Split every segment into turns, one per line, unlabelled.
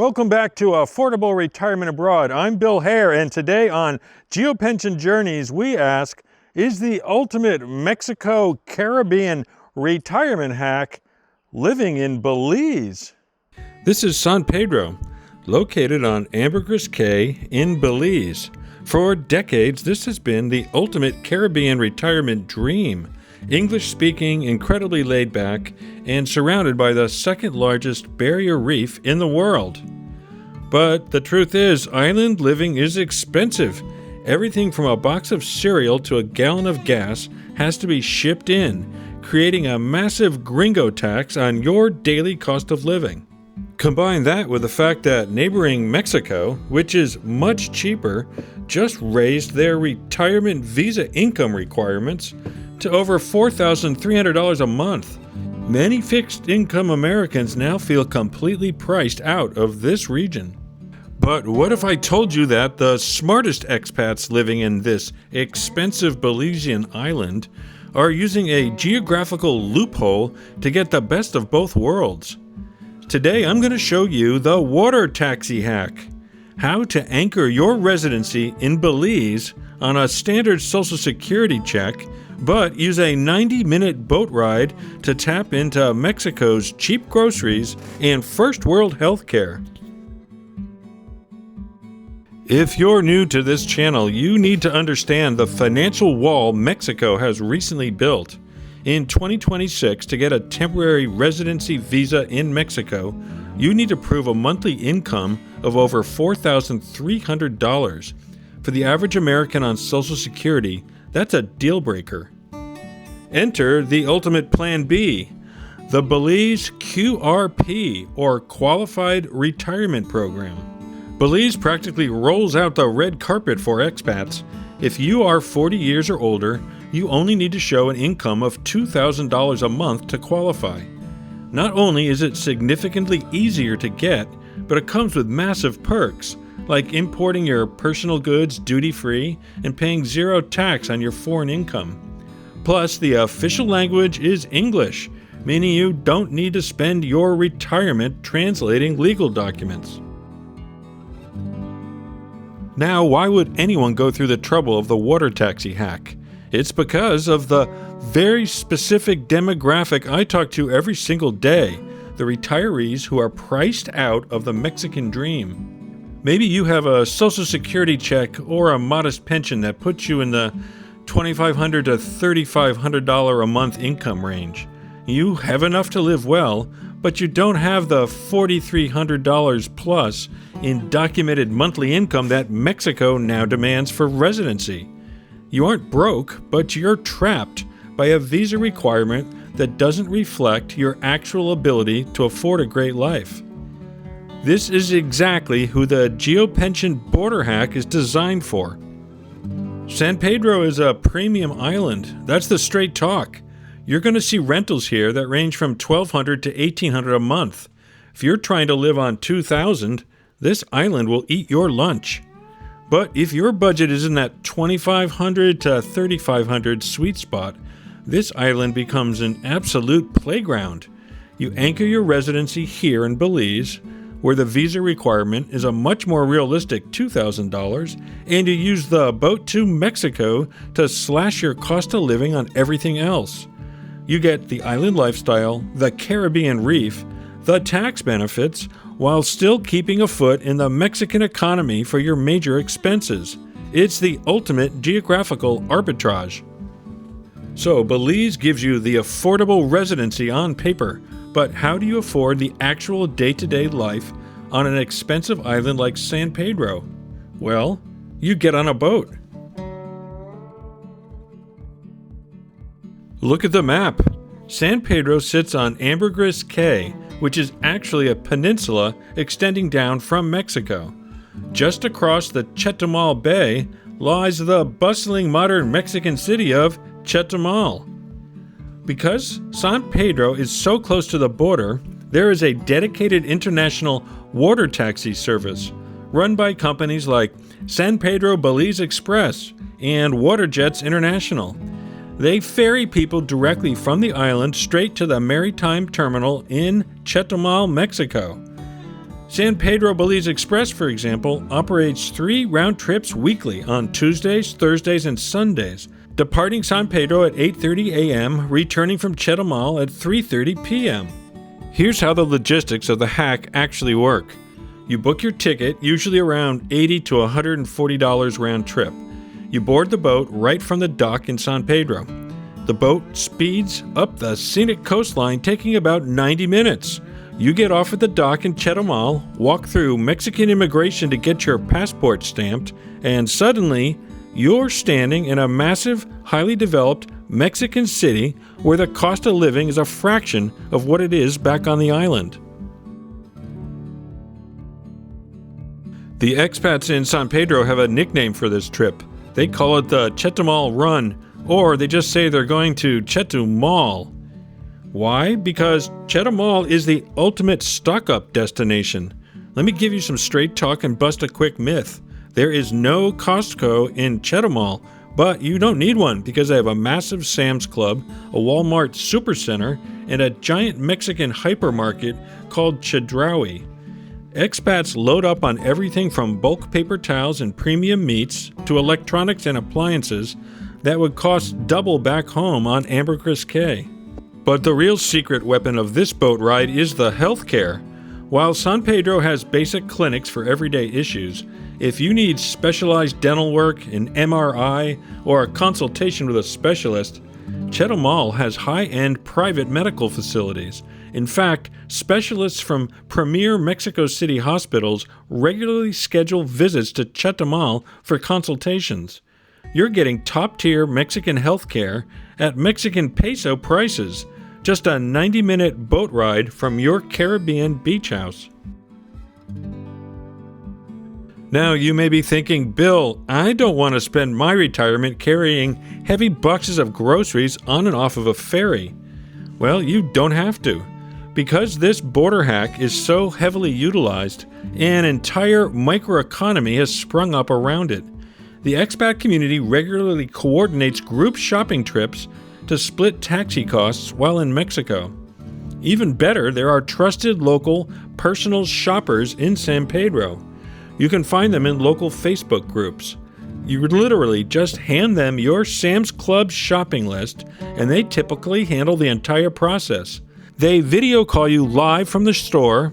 Welcome back to Affordable Retirement Abroad. I'm Bill Hare, and today on GEOPENSION Journeys, we ask, is the ultimate Mexico Caribbean retirement hack living in Belize? This is San Pedro, located on Ambergris Caye in Belize. For decades, this has been the ultimate Caribbean retirement dream. English-speaking, incredibly laid back, and surrounded by the second largest barrier reef in the world. But the truth is, island living is expensive. Everything from a box of cereal to a gallon of gas has to be shipped in, creating a massive Gringo Tax on your daily cost of living. Combine that with the fact that neighboring Mexico, which is much cheaper, just raised their retirement visa income requirements to over $4,300 a month. Many fixed-income Americans now feel completely priced out of this region. But what if I told you that the smartest expats living in this expensive Belizean island are using a geographical loophole to get the best of both worlds? Today I'm going to show you the water taxi hack. How to anchor your residency in Belize on a standard Social Security check, but use a 90-minute boat ride to tap into Mexico's cheap groceries and first world healthcare. If you're new to this channel, you need to understand the financial wall Mexico has recently built. In 2026, to get a temporary residency visa in Mexico, you need to prove a monthly income of over $4,300. For the average American on Social Security, that's a deal breaker. Enter the ultimate plan B, the Belize QRP, or Qualified Retirement Program. Belize practically rolls out the red carpet for expats. If you are 40 years or older, you only need to show an income of $2,000 a month to qualify. Not only is it significantly easier to get, but it comes with massive perks, like importing your personal goods duty-free and paying zero tax on your foreign income. Plus, the official language is English, meaning you don't need to spend your retirement translating legal documents. Now, why would anyone go through the trouble of the water taxi hack? It's because of the very specific demographic I talk to every single day, the retirees who are priced out of the Mexican dream. Maybe you have a Social Security check or a modest pension that puts you in the $2,500 to $3,500 a month income range. You have enough to live well, but you don't have the $4,300 plus in documented monthly income that Mexico now demands for residency. You aren't broke, but you're trapped by a visa requirement that doesn't reflect your actual ability to afford a great life. This is exactly who the GEOPENSION border hack is designed for. San Pedro is a premium island. That's the straight talk. You're going to see rentals here that range from $1,200 to $1,800 a month. If you're trying to live on $2,000, this island will eat your lunch. But if your budget is in that $2,500 to $3,500 sweet spot, this island becomes an absolute playground. You anchor your residency here in Belize, where the visa requirement is a much more realistic $2,000, and you use the boat to Mexico to slash your cost of living on everything else. You get the island lifestyle, the Caribbean reef, the tax benefits, while still keeping a foot in the Mexican economy for your major expenses. It's the ultimate geographical arbitrage. So Belize gives you the affordable residency on paper, but how do you afford the actual day-to-day life on an expensive island like San Pedro? Well, you get on a boat. Look at the map. San Pedro sits on Ambergris Caye, which is actually a peninsula extending down from Mexico. Just across the Chetu-Mall Bay lies the bustling modern Mexican city of Chetumal. Because San Pedro is so close to the border, there is a dedicated international water taxi service run by companies like San Pedro Belize Express and Waterjets International. They ferry people directly from the island straight to the maritime terminal in Chetumal, Mexico. San Pedro Belize Express, for example, operates 3 round trips weekly on Tuesdays, Thursdays, and Sundays, departing San Pedro at 8:30 a.m., returning from Chetu-Mall at 3:30 p.m. Here's how the logistics of the hack actually work. You book your ticket, usually around $80 to $140 round trip. You board the boat right from the dock in San Pedro. The boat speeds up the scenic coastline, taking about 90 minutes. You get off at the dock in Chetumal, walk through Mexican immigration to get your passport stamped, and suddenly, you're standing in a massive, highly developed Mexican city where the cost of living is a fraction of what it is back on the island. The expats in San Pedro have a nickname for this trip. They call it the Chetu-Mall Run, or they just say they're going to Chetu-Mall. Why? Because Chetu-Mall is the ultimate stock-up destination. Let me give you some straight talk and bust a quick myth. There is no Costco in Chetu-Mall, but you don't need one because they have a massive Sam's Club, a Walmart Supercenter, and a giant Mexican hypermarket called Chedraui. Expats load up on everything from bulk paper towels and premium meats to electronics and appliances that would cost double back home on Ambergris Caye. But the real secret weapon of this boat ride is the healthcare. While San Pedro has basic clinics for everyday issues, if you need specialized dental work, an MRI, or a consultation with a specialist, Chetu-Mall has high-end private medical facilities. In fact, specialists from premier Mexico City hospitals regularly schedule visits to Chetu-Mall for consultations. You're getting top-tier Mexican healthcare at Mexican peso prices, just a 90-minute boat ride from your Caribbean beach house. Now you may be thinking, Bill, I don't want to spend my retirement carrying heavy boxes of groceries on and off of a ferry. Well, you don't have to. Because this border hack is so heavily utilized, an entire microeconomy has sprung up around it. The expat community regularly coordinates group shopping trips to split taxi costs while in Mexico. Even better, there are trusted local personal shoppers in San Pedro. You can find them in local Facebook groups. You literally just hand them your Sam's Club shopping list, and they typically handle the entire process. They video call you live from the store,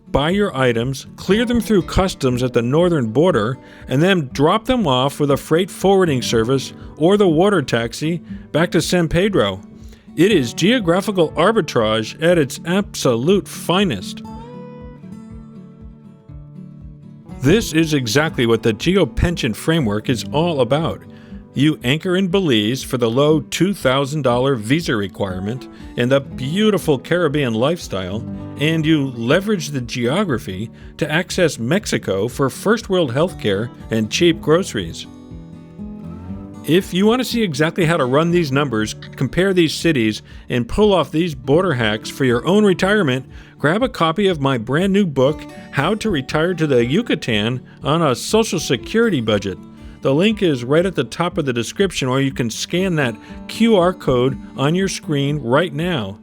buy your items, clear them through customs at the northern border, and then drop them off with a freight forwarding service or the water taxi back to San Pedro. It is geographical arbitrage at its absolute finest. This is exactly what the GEOPENSION framework is all about. You anchor in Belize for the low $2,000 visa requirement and the beautiful Caribbean lifestyle, and you leverage the geography to access Mexico for first world healthcare and cheap groceries. If you want to see exactly how to run these numbers, compare these cities, and pull off these border hacks for your own retirement, grab a copy of my brand new book, How to Retire to the Yucatan on a Social Security Budget. The link is right at the top of the description, or you can scan that QR code on your screen right now.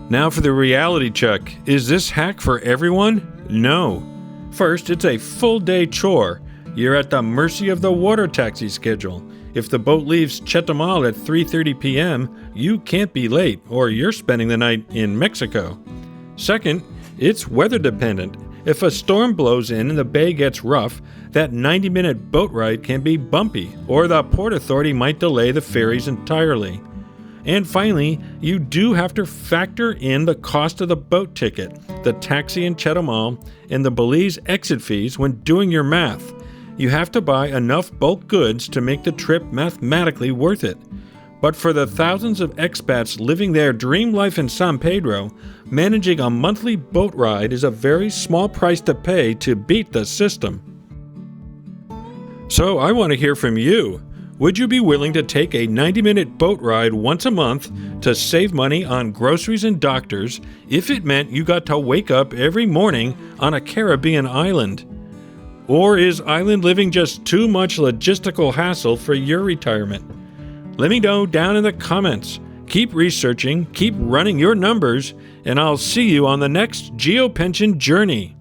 Now for the reality check. Is this hack for everyone? No. First, it's a full-day chore. You're at the mercy of the water taxi schedule. If the boat leaves Chetumal at 3:30 p.m., you can't be late, or you're spending the night in Mexico. Second, it's weather dependent. If a storm blows in and the bay gets rough, that 90-minute boat ride can be bumpy, or the Port Authority might delay the ferries entirely. And finally, you do have to factor in the cost of the boat ticket, the taxi in Chetumal, and the Belize exit fees when doing your math. You have to buy enough bulk goods to make the trip mathematically worth it. But for the thousands of expats living their dream life in San Pedro, managing a monthly boat ride is a very small price to pay to beat the system. So I want to hear from you. Would you be willing to take a 90-minute boat ride once a month to save money on groceries and doctors if it meant you got to wake up every morning on a Caribbean island? Or is island living just too much logistical hassle for your retirement? Let me know down in the comments. Keep researching, keep running your numbers, and I'll see you on the next GeoPension journey.